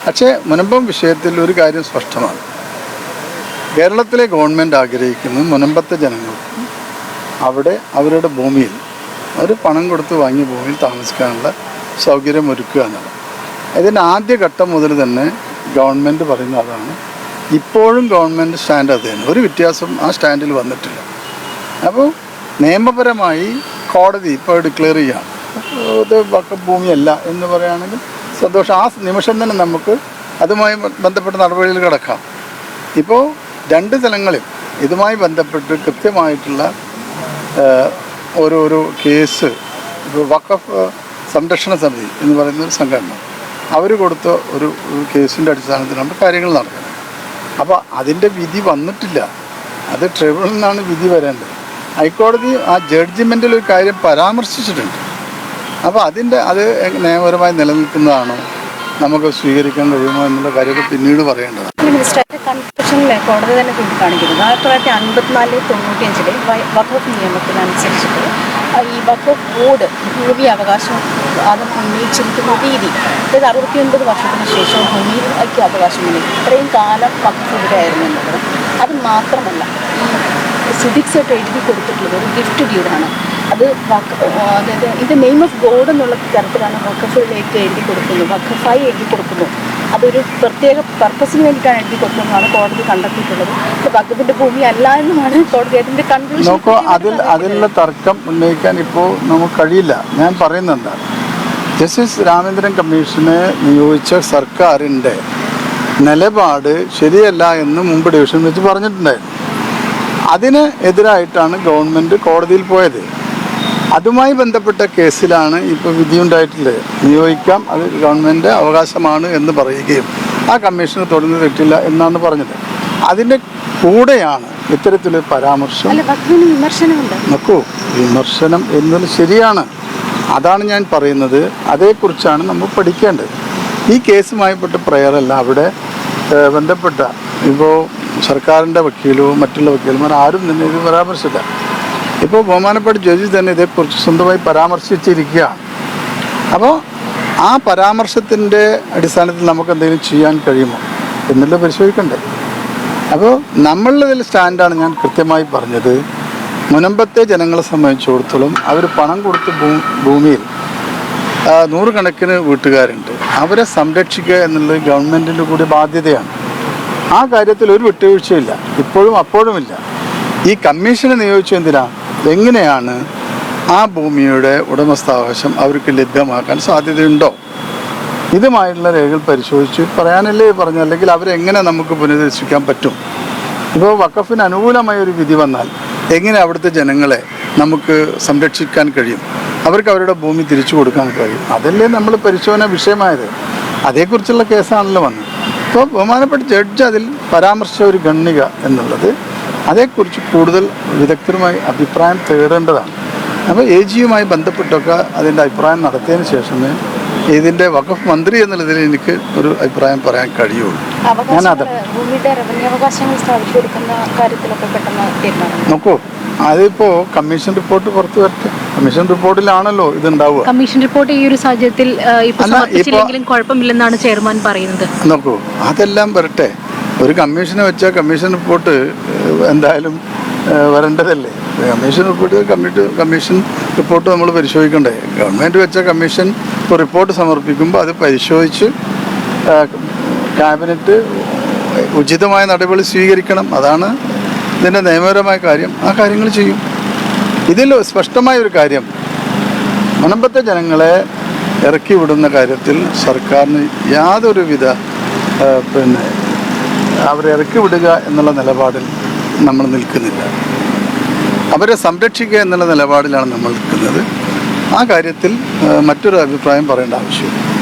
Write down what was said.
പക്ഷേ മുനമ്പം വിഷയത്തിൽ ഒരു കാര്യം സ്പഷ്ടമാണ്. കേരളത്തിലെ ഗവൺമെൻറ് ആഗ്രഹിക്കുന്നത് മുനമ്പത്തെ ജനങ്ങൾക്ക് അവിടെ അവരുടെ ഭൂമിയിൽ അവർ പണം കൊടുത്ത് വാങ്ങിയ ഭൂമിയിൽ താമസിക്കാനുള്ള സൗകര്യം ഒരുക്കുക എന്നുള്ളത്. ഇതിൻ്റെ ആദ്യഘട്ടം മുതൽ തന്നെ ഗവൺമെൻറ് പറയുന്ന അതാണ്. ഇപ്പോഴും ഗവൺമെൻറ് സ്റ്റാൻഡ് അത് തന്നെ, ഒരു വ്യത്യാസം ആ സ്റ്റാൻഡിൽ വന്നിട്ടില്ല. അപ്പോൾ നിയമപരമായി കോടതി ഇപ്പോൾ ഡിക്ലെയർ ചെയ്യുകയാണ് ഇത് വഖഫ് ഭൂമിയല്ല എന്ന് പറയുകയാണെങ്കിൽ സന്തോഷം. ആ നിമിഷം തന്നെ നമുക്ക് അതുമായി ബന്ധപ്പെട്ട നടപടികൾ കിടക്കാം. ഇപ്പോൾ രണ്ട് സ്ഥലങ്ങളിൽ ഇതുമായി ബന്ധപ്പെട്ട് കൃത്യമായിട്ടുള്ള ഓരോരോ കേസ്, ഇപ്പോൾ വഖഫ് സംരക്ഷണ സമിതി എന്ന് പറയുന്ന ഒരു സംഘടന അവർ കൊടുത്ത ഒരു കേസിൻ്റെ അടിസ്ഥാനത്തിലാണ് കാര്യങ്ങൾ നടക്കുന്നത്. അപ്പോൾ അതിൻ്റെ വിധി വന്നിട്ടില്ല, അത് ട്രിബ്യൂണലിൽ നിന്നാണ് വിധി വരേണ്ടത്. ഹൈക്കോടതി ആ ജഡ്ജിമെൻറ്റിൽ ഒരു കാര്യം പരാമർശിച്ചിട്ടുണ്ട്. അപ്പോൾ അത് നിയമപരമായി നിലനിൽക്കുന്നതാണോ, നമുക്ക് സ്വീകരിക്കാൻ കഴിയുമോ എന്നുള്ള കാര്യമൊക്കെ പിന്നീട് പറയേണ്ടതാണ്. കൺസ്റ്റിറ്റ്യൂഷനിൽ കോടതി തന്നെ ചൂണ്ടിക്കാണിക്കുന്നത് 1954-95 വഖഫ് നിയമത്തിനനുസരിച്ചിട്ട് ഈ വഖഫ് ബോർഡ് ഭൂമി അവകാശം അത് ഉന്നയിച്ചിരിക്കുന്ന രീതി, അതായത് 69 വർഷത്തിന് ശേഷം ഭൂമിക്ക് അവകാശം ഉന്നയിക്കും. ഇത്രയും കാലം വഖഫ് ഇവിടെയായിരുന്നു എന്നുള്ളത്. അത് മാത്രമല്ല, ഈ സിവിക്സായിട്ട് എഴുതി കൊടുത്തിട്ടുള്ളത് ഒരു ഗിഫ്റ്റ് ഡ്യൂഡാണ്. അത് അതായത് ഇത് നെയിം ഓഫ് ഗോഡ് എന്നുള്ള തരത്തിലാണ് വഖഫിലേക്ക് എഴുതി കൊടുക്കുന്നത്, വഖഫായി എഴുതി കൊടുക്കുന്നു. അതൊരു പ്രത്യേക പർപ്പസിന് വേണ്ടിയിട്ടാണ് എഴുതി കൊടുക്കുന്നതാണ് കോടതി കണ്ടെത്തിയിട്ടുള്ളത്. വഖഫിൻ്റെ ഭൂമി അല്ല എന്നുമാണ് കോടതി അതിൻ്റെ കൺക്ലൂഷൻ. നോക്കൂ, അതിലുള്ള തർക്കം ഉന്നയിക്കാൻ ഇപ്പോൾ നമുക്ക് കഴിയില്ല. ഞാൻ പറയുന്നത് ജസ്റ്റിസ് രാമേന്ദ്രൻ കമ്മീഷനെ നിയോഗിച്ച സർക്കാരിൻ്റെ നിലപാട് ശരിയല്ല എന്ന് മുമ്പ് ഡിവിഷൻ വെച്ച് പറഞ്ഞിട്ടുണ്ടായിരുന്നു. അതിന് എതിരായിട്ടാണ് ഗവൺമെൻറ് കോടതിയിൽ പോയത്. അതുമായി ബന്ധപ്പെട്ട കേസിലാണ് ഇപ്പോൾ വിധിയുണ്ടായിട്ടുള്ളത്. നിയോഗിക്കാം, അത് ഗവൺമെൻറ് അവകാശമാണ് എന്ന് പറയുകയും ആ കമ്മീഷന് തുടർന്ന് തെറ്റില്ല എന്നാണ് പറഞ്ഞത്. അതിൻ്റെ കൂടെയാണ് ഇത്തരത്തിലൊരു പരാമർശം. നോക്കൂ, വിമർശനം എന്നത് ശരിയാണ്, അതാണ് ഞാൻ പറയുന്നത്. അതേക്കുറിച്ചാണ് നമ്മൾ പഠിക്കേണ്ടത്. ഈ കേസുമായിപ്പെട്ട പ്രയറല്ല അവിടെ ബന്ധപ്പെട്ട ഇപ്പോൾ സർക്കാരിൻ്റെ വക്കീലോ മറ്റുള്ള വക്കീലന്മാർ ആരും തന്നെ ഇത് പരാമർശിച്ചില്ല. ഇപ്പോൾ ബഹുമാനപ്പെട്ട ജഡ്ജി തന്നെ ഇതേക്കുറിച്ച് സ്വന്തമായി പരാമർശിച്ചിരിക്കുകയാണ്. അപ്പോൾ ആ പരാമർശത്തിൻ്റെ അടിസ്ഥാനത്തിൽ നമുക്ക് എന്തെങ്കിലും ചെയ്യാൻ കഴിയുമോ എന്നുള്ളത് പരിശോധിക്കണ്ടേ. അപ്പോൾ നമ്മളുടെ സ്റ്റാൻഡാണ് ഞാൻ കൃത്യമായി പറഞ്ഞത്. മുനമ്പത്തെ ജനങ്ങളെ സംബന്ധിച്ചിടത്തോളം അവർ പണം കൊടുത്ത് ഭൂമിയിൽ നൂറുകണക്കിന് വീട്ടുകാരുണ്ട്. അവരെ സംരക്ഷിക്കുക എന്നുള്ളത് ഗവൺമെൻറ്റിൻ്റെ കൂടി ബാധ്യതയാണ്. ആ കാര്യത്തിൽ ഒരു വിട്ടുവീഴ്ചയില്ല, ഇപ്പോഴും അപ്പോഴുമില്ല. ഈ കമ്മീഷനെ നിയോഗിച്ചെന്തിനാ, എങ്ങനെയാണ് ആ ഭൂമിയുടെ ഉടമസ്ഥാവകാശം അവർക്ക് ലഭ്യമാക്കാൻ സാധ്യതയുണ്ടോ, ഇതുമായിട്ടുള്ള രേഖകൾ പരിശോധിച്ച് പറയാനല്ലേ പറഞ്ഞു. അല്ലെങ്കിൽ അവരെങ്ങനെ നമുക്ക് പുനരധിവസിക്കാൻ പറ്റും? ഇപ്പോൾ വഖഫിന് അനുകൂലമായ ഒരു വിധി വന്നാൽ എങ്ങനെ അവിടുത്തെ ജനങ്ങളെ നമുക്ക് സംരക്ഷിക്കാൻ കഴിയും, അവർക്ക് അവരുടെ ഭൂമി തിരിച്ചു കൊടുക്കാൻ കഴിയും? അതല്ലേ നമ്മൾ പരിശോധന വിഷയമായത്. അതേക്കുറിച്ചുള്ള കേസാണല്ലോ വന്നത്. ഇപ്പോൾ ബഹുമാനപ്പെട്ട ജഡ്ജ് അതിൽ പരാമർശിച്ച ഒരു ഗണ്ണിക എന്നുള്ളത് അതേക്കുറിച്ച് കൂടുതൽ വിദഗ്ധരുമായി അഭിപ്രായം തേടേണ്ടതാണ്. അപ്പോൾ AGയുമായി ബന്ധപ്പെട്ടൊക്കെ അതിൻ്റെ അഭിപ്രായം നടത്തിയതിന് ശേഷമേ ഇതിൻ്റെ വഖഫ് മന്ത്രി എന്നുള്ളതിൽ എനിക്ക് ഒരു അഭിപ്രായം പറയാൻ കഴിയുള്ളൂ. നോക്കൂ, അതിപ്പോൾ കമ്മീഷൻ റിപ്പോർട്ട് പുറത്തു വരട്ടെ. കമ്മീഷൻ റിപ്പോർട്ടിലാണല്ലോ ഇതുണ്ടാവുക. കമ്മീഷൻ റിപ്പോർട്ട് ഈ ഒരു സാഹചര്യത്തിൽ കുഴപ്പമില്ലെന്നാണ് ചെയർമാൻ പറയുന്നത്. നോക്കൂ, അതെല്ലാം വരട്ടെ. ഒരു കമ്മീഷനെ വെച്ചാൽ കമ്മീഷൻ റിപ്പോർട്ട് എന്തായാലും വരേണ്ടതല്ലേ. കമ്മീഷൻ റിപ്പോർട്ട് നമ്മൾ പരിശോധിക്കണ്ടേ. ഗവൺമെൻറ് വെച്ച കമ്മീഷൻ ഇപ്പോൾ റിപ്പോർട്ട് സമർപ്പിക്കുമ്പോൾ അത് പരിശോധിച്ച് ക്യാബിനറ്റ് ഉചിതമായ നടപടി സ്വീകരിക്കണം. അതാണ് ഇതിൻ്റെ നിയമപരമായ കാര്യം. ആ കാര്യങ്ങൾ ചെയ്യും. ഇതിൽ സ്പഷ്ടമായ ഒരു കാര്യം, മുനമ്പത്തെ ജനങ്ങളെ ഇറക്കി വിടുന്ന കാര്യത്തിൽ സർക്കാരിന് യാതൊരുവിധ അവരെ ഇറക്കി വിടുക എന്നുള്ള നിലപാടിൽ നമ്മൾ നിൽക്കുന്നില്ല. അവരെ സംരക്ഷിക്കുക എന്നുള്ള നിലപാടിലാണ് നമ്മൾ നിൽക്കുന്നത്. ആ കാര്യത്തിൽ മറ്റൊരു അഭിപ്രായം പറയേണ്ട ആവശ്യമില്ല.